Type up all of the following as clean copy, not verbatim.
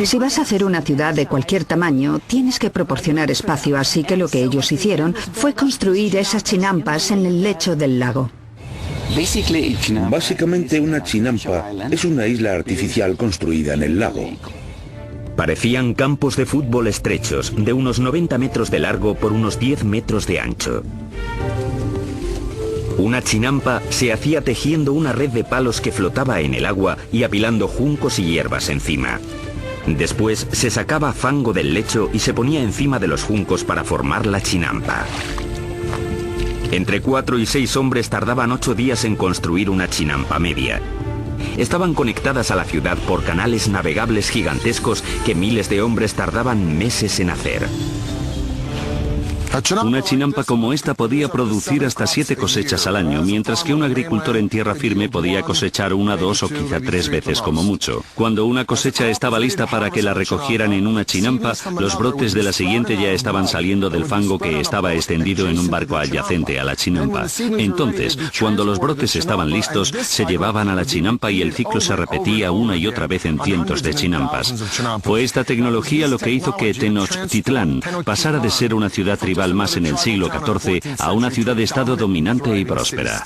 Si vas a hacer una ciudad de cualquier tamaño, tienes que proporcionar espacio, así que lo que ellos hicieron fue construir esas chinampas en el lecho del lago. Básicamente una chinampa es una isla artificial construida en el lago. Parecían campos de fútbol estrechos, de unos 90 metros de largo por unos 10 metros de ancho. Una chinampa se hacía tejiendo una red de palos que flotaba en el agua y apilando juncos y hierbas encima. Después se sacaba fango del lecho y se ponía encima de los juncos para formar la chinampa. Entre 4 y 6 hombres tardaban 8 días en construir una chinampa media. Estaban conectadas a la ciudad por canales navegables gigantescos que miles de hombres tardaban meses en hacer. Una chinampa como esta podía producir hasta 7 cosechas al año, mientras que un agricultor en tierra firme podía cosechar 1, 2 o quizá 3 veces como mucho. Cuando una cosecha estaba lista para que la recogieran en una chinampa, los brotes de la siguiente ya estaban saliendo del fango que estaba extendido en un barco adyacente a la chinampa. Entonces, cuando los brotes estaban listos, se llevaban a la chinampa y el ciclo se repetía una y otra vez en cientos de chinampas. Fue esta tecnología lo que hizo que Tenochtitlán pasara de ser una ciudad tribal más en el siglo XIV a una ciudad-estado dominante y próspera.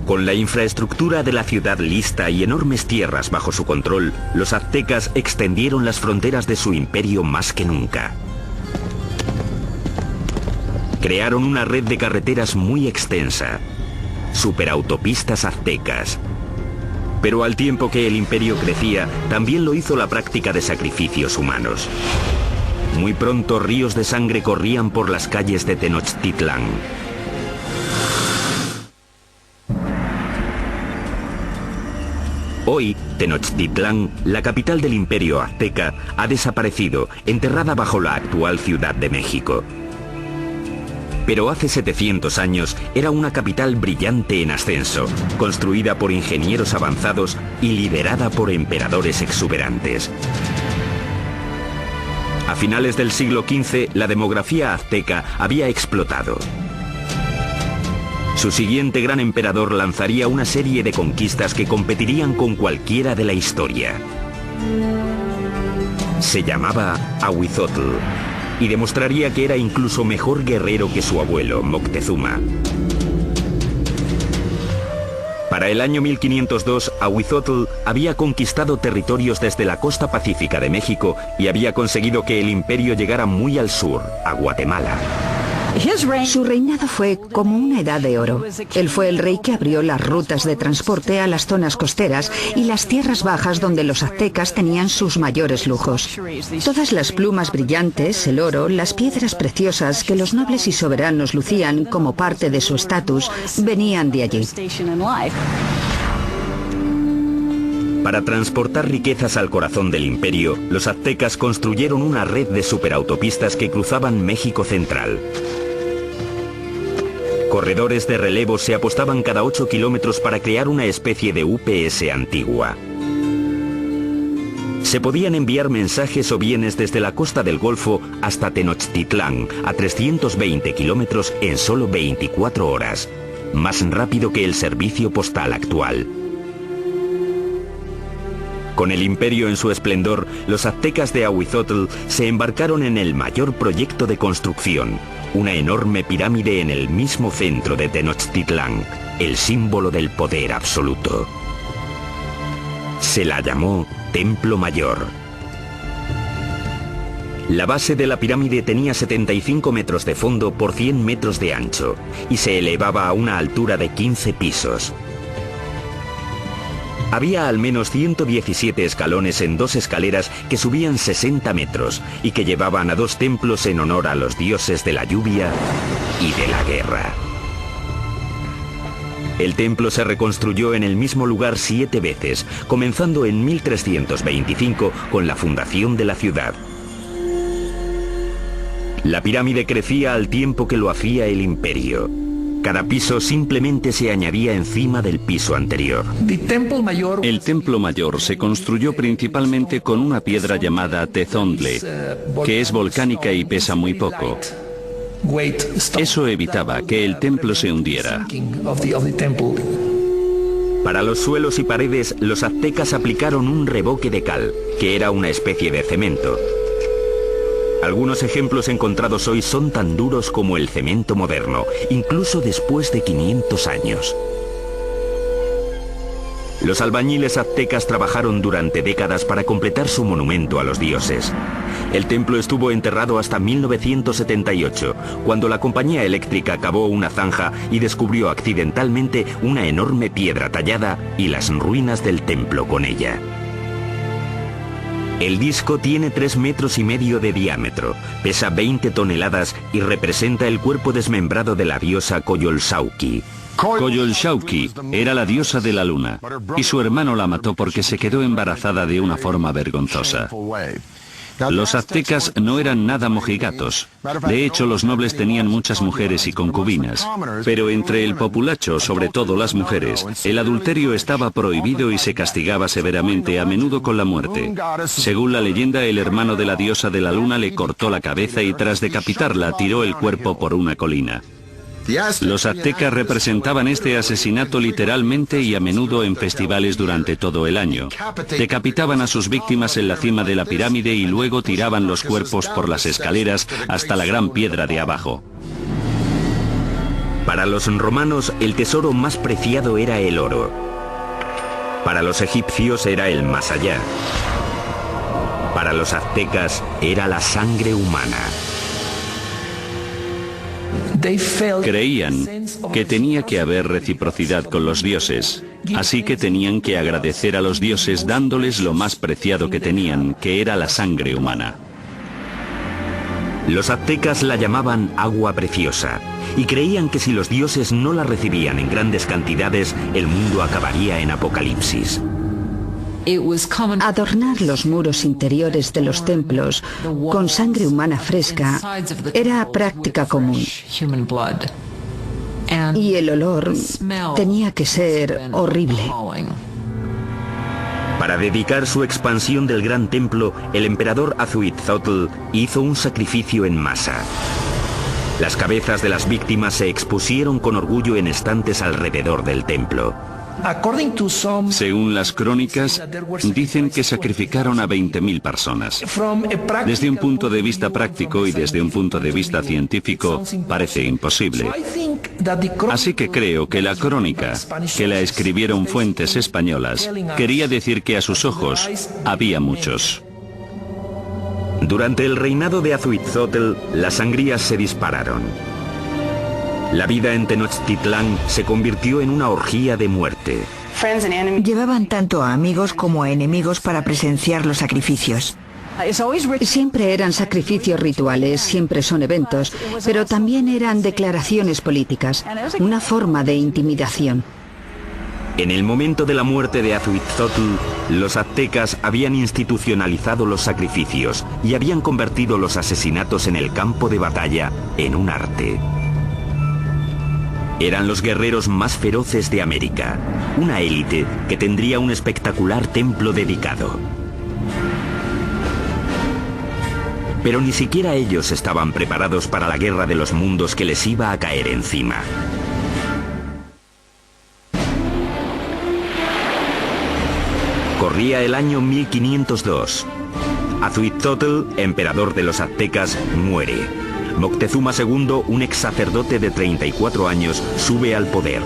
Con la infraestructura de la ciudad lista y enormes tierras bajo su control, los aztecas extendieron las fronteras de su imperio más que nunca. Crearon una red de carreteras muy extensa, superautopistas aztecas. Pero al tiempo que el imperio crecía, también lo hizo la práctica de sacrificios humanos. Muy pronto ríos de sangre corrían por las calles de Tenochtitlán. Hoy, Tenochtitlán, la capital del imperio azteca, ha desaparecido, enterrada bajo la actual Ciudad de México. Pero hace 700 años era una capital brillante en ascenso, construida por ingenieros avanzados y liderada por emperadores exuberantes. A finales del siglo XV, la demografía azteca había explotado. Su siguiente gran emperador lanzaría una serie de conquistas que competirían con cualquiera de la historia. Se llamaba Ahuizotl y demostraría que era incluso mejor guerrero que su abuelo, Moctezuma. Para el año 1502, Ahuizotl había conquistado territorios desde la costa pacífica de México y había conseguido que el imperio llegara muy al sur, a Guatemala. Su reinado fue como una edad de oro. Él fue el rey que abrió las rutas de transporte a las zonas costeras y las tierras bajas donde los aztecas tenían sus mayores lujos. Todas las plumas brillantes, el oro, las piedras preciosas que los nobles y soberanos lucían como parte de su estatus, venían de allí. Para transportar riquezas al corazón del imperio, los aztecas construyeron una red de superautopistas que cruzaban México central. Corredores de relevo se apostaban cada 8 kilómetros para crear una especie de UPS antigua. Se podían enviar mensajes o bienes desde la costa del Golfo hasta Tenochtitlán, a 320 kilómetros en solo 24 horas, más rápido que el servicio postal actual. Con el imperio en su esplendor, los aztecas de Ahuizotl se embarcaron en el mayor proyecto de construcción, una enorme pirámide en el mismo centro de Tenochtitlán, el símbolo del poder absoluto. Se la llamó Templo Mayor. La base de la pirámide tenía 75 metros de fondo por 100 metros de ancho y se elevaba a una altura de 15 pisos. Había al menos 117 escalones en 2 escaleras que subían 60 metros y que llevaban a 2 templos en honor a los dioses de la lluvia y de la guerra. El templo se reconstruyó en el mismo lugar 7 veces, comenzando en 1325 con la fundación de la ciudad. La pirámide crecía al tiempo que lo hacía el imperio. Cada piso simplemente se añadía encima del piso anterior. El templo mayor se construyó principalmente con una piedra llamada tezontle, que es volcánica y pesa muy poco. Eso evitaba que el templo se hundiera. Para los suelos y paredes, los aztecas aplicaron un revoque de cal, que era una especie de cemento. Algunos ejemplos encontrados hoy son tan duros como el cemento moderno, incluso después de 500 años. Los albañiles aztecas trabajaron durante décadas para completar su monumento a los dioses. El templo estuvo enterrado hasta 1978, cuando la compañía eléctrica cavó una zanja y descubrió accidentalmente una enorme piedra tallada y las ruinas del templo con ella. El disco tiene 3,5 metros de diámetro, pesa 20 toneladas y representa el cuerpo desmembrado de la diosa Coyolxauhqui. Coyolxauhqui era la diosa de la luna, y su hermano la mató porque se quedó embarazada de una forma vergonzosa. Los aztecas no eran nada mojigatos. De hecho, los nobles tenían muchas mujeres y concubinas. Pero entre el populacho, sobre todo las mujeres, el adulterio estaba prohibido y se castigaba severamente, a menudo con la muerte. Según la leyenda, el hermano de la diosa de la luna le cortó la cabeza y tras decapitarla tiró el cuerpo por una colina. Los aztecas representaban este asesinato literalmente y a menudo en festivales durante todo el año. Decapitaban a sus víctimas en la cima de la pirámide y luego tiraban los cuerpos por las escaleras hasta la gran piedra de abajo. Para los romanos, el tesoro más preciado era el oro. Para los egipcios era el más allá. Para los aztecas era la sangre humana. Creían que tenía que haber reciprocidad con los dioses, así que tenían que agradecer a los dioses dándoles lo más preciado que tenían, que era la sangre humana. Los aztecas la llamaban agua preciosa, y creían que si los dioses no la recibían en grandes cantidades, el mundo acabaría en apocalipsis. Adornar los muros interiores de los templos con sangre humana fresca era práctica común. Y el olor tenía que ser horrible. Para dedicar su expansión del gran templo, el emperador Azuitzotl hizo un sacrificio en masa. Las cabezas de las víctimas se expusieron con orgullo en estantes alrededor del templo. Según las crónicas, dicen que sacrificaron a 20.000 personas. Desde un punto de vista práctico y desde un punto de vista científico, parece imposible. Así que creo que la crónica, que la escribieron fuentes españolas, quería decir que a sus ojos había muchos. Durante el reinado de Azuitzotl, las sangrías se dispararon. La vida en Tenochtitlán se convirtió en una orgía de muerte. Llevaban tanto a amigos como a enemigos para presenciar los sacrificios. Siempre eran sacrificios rituales, siempre son eventos, pero también eran declaraciones políticas, una forma de intimidación. En el momento de la muerte de Azuitzotl, los aztecas habían institucionalizado los sacrificios y habían convertido los asesinatos en el campo de batalla en un arte. Eran los guerreros más feroces de América, una élite que tendría un espectacular templo dedicado. Pero ni siquiera ellos estaban preparados para la guerra de los mundos que les iba a caer encima. Corría el año 1502. Azuitzotl, emperador de los aztecas, muere. Moctezuma II, un ex sacerdote de 34 años, sube al poder.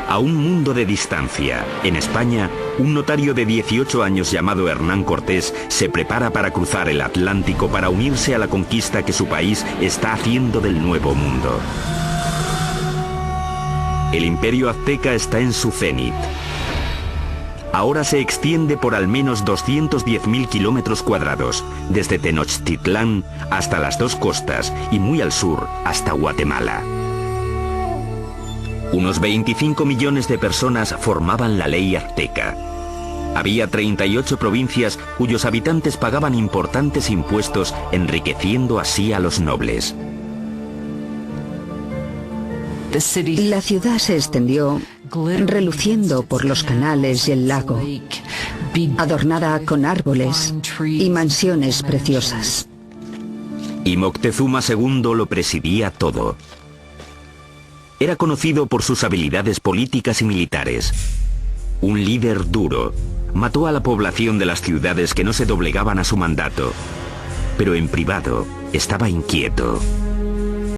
A un mundo de distancia, en España, un notario de 18 años llamado Hernán Cortés se prepara para cruzar el Atlántico para unirse a la conquista que su país está haciendo del Nuevo Mundo. El imperio azteca está en su cenit. Ahora se extiende por al menos 210.000 kilómetros cuadrados, desde Tenochtitlán hasta las dos costas y muy al sur hasta Guatemala. Unos 25 millones de personas formaban la ley azteca. Había 38 provincias cuyos habitantes pagaban importantes impuestos, enriqueciendo así a los nobles. La ciudad se extendió, reluciendo por los canales y el lago, adornada con árboles y mansiones preciosas. Y Moctezuma II lo presidía todo. Era conocido por sus habilidades políticas y militares. Un líder duro. Mató a la población de las ciudades que no se doblegaban a su mandato. Pero en privado estaba inquieto.